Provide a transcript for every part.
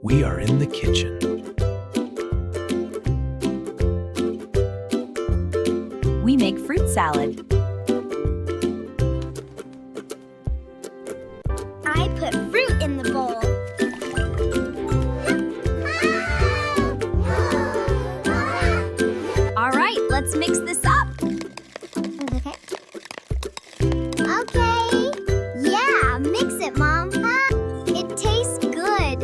We are in the kitchen. We make fruit salad. I put fruit in the bowl. All right, let's mix this up. Okay. Okay. Yeah, mix it, Mom. It tastes good.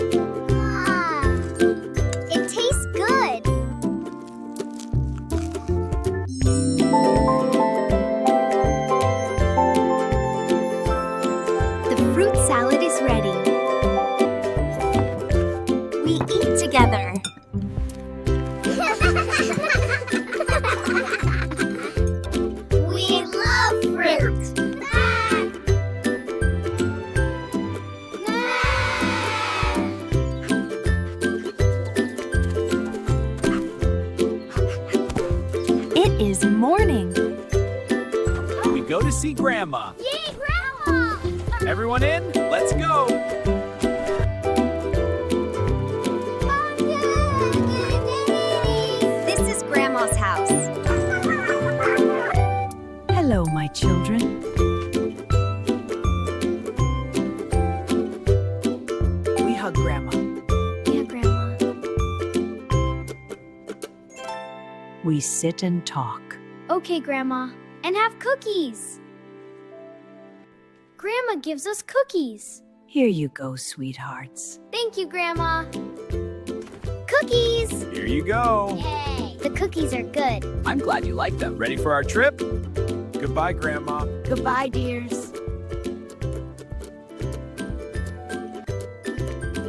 It tastes good. The fruit salad is ready. We eat together. We love fruit. It is morning. We go to see Grandma. Yay, Grandma! Everyone in? Let's go. This is Grandma's house. Hello, my children. We hug Grandma. Yeah, Grandma. We sit and talk. Okay, Grandma. And have cookies. Grandma gives us cookies. Here you go, sweethearts. Thank you, Grandma. Cookies! Here you go. Yay! The cookies are good. I'm glad you like them. Ready for our trip? Goodbye, Grandma. Goodbye, dears.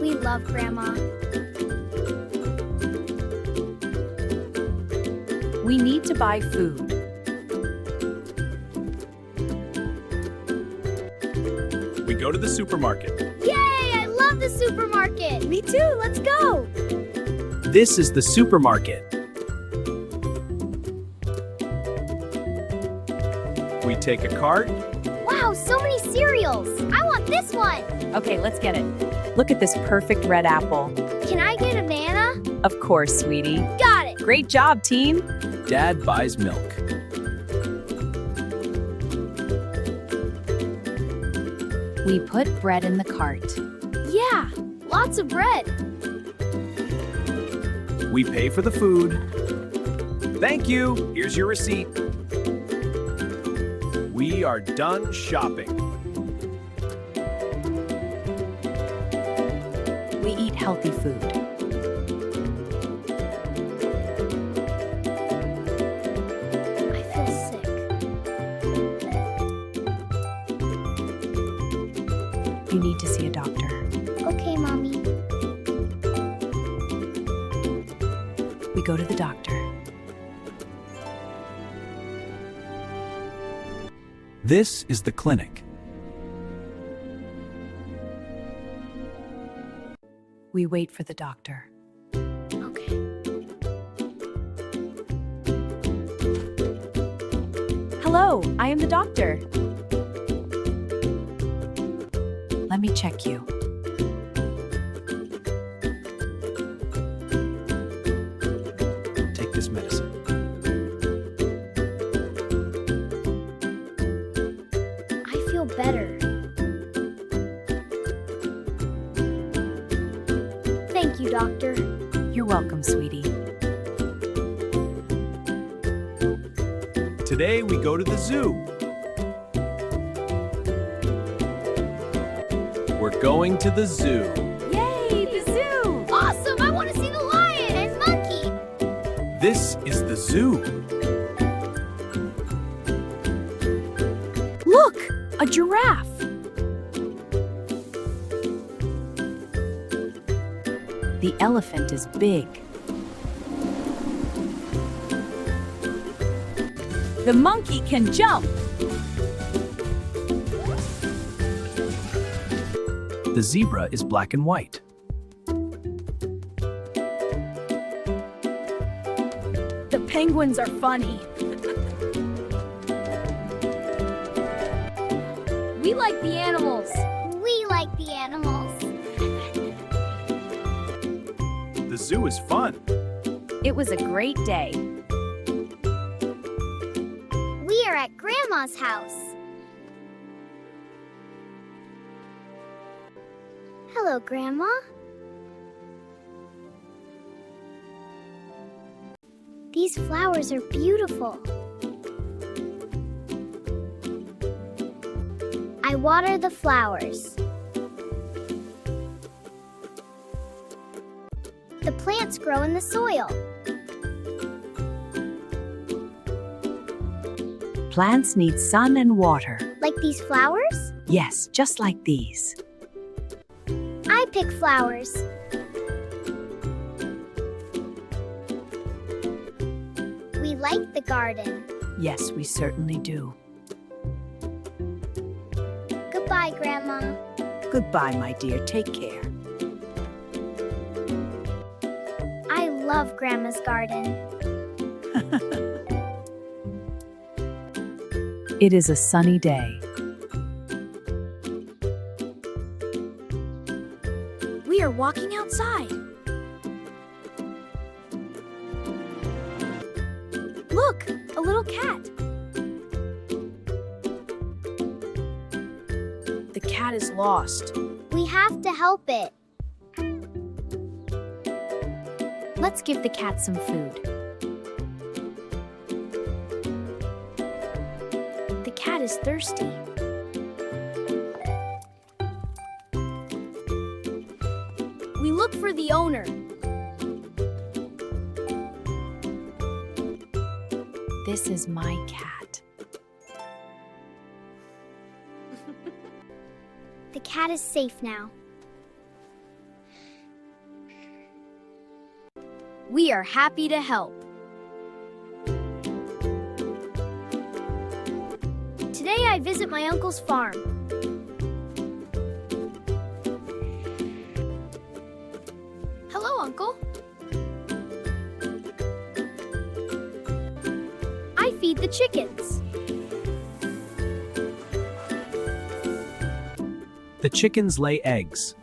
We love Grandma. We need to buy food. We go to the supermarket. Yay! I love the supermarket. Me too. Let's go. This is the supermarket. We take a cart. Wow, so many cereals. I want this one. Okay, let's get it. Look at this perfect red apple. Can I get a banana? Of course, sweetie. Got it. Great job, team. Dad buys milk. We put bread in the cart. Yeah, lots of bread. We pay for the food. Thank you. Here's your receipt. We are done shopping. We eat healthy food. I feel sick. You need to see a doctor. Okay, Mommy. We go to the doctor. This is the clinic. We wait for the doctor. Okay. Hello, I am the doctor. Let me check you. Take this medicine. I feel better. Thank you, Doctor. You're welcome, sweetie. Today we go to the zoo. We're going to the zoo. Yay, the zoo! Awesome! I want to see the lion and monkey. This is the zoo. Look, a giraffe. The elephant is big. The monkey can jump. The zebra is black and white. The penguins are funny. We like the animals. We like the animals. zoo is fun. It was a great day. We are at Grandma's house. Hello, Grandma. These flowers are beautiful. I water the flowers. The plants grow in the soil. Plants need sun and water. Like these flowers? Yes, just like these. I pick flowers. We like the garden. Yes, we certainly do. Goodbye, Grandma. Goodbye, my dear. Take care. I love Grandma's garden. It is a sunny day. We are walking outside. Look, a little cat. The cat is lost. We have to help it. Let's give the cat some food. The cat is thirsty. We look for the owner. This is my cat. The cat is safe now. We are happy to help. Today I visit my uncle's farm. Hello, Uncle. I feed the chickens. The chickens lay eggs.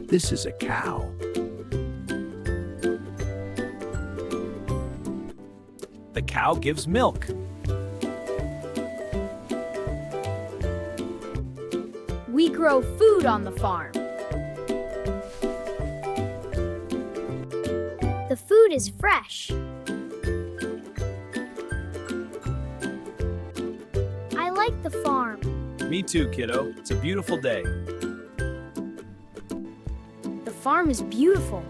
This is a cow. The cow gives milk. We grow food on the farm. The food is fresh. I like the farm. Me too, kiddo. It's a beautiful day. The farm is beautiful.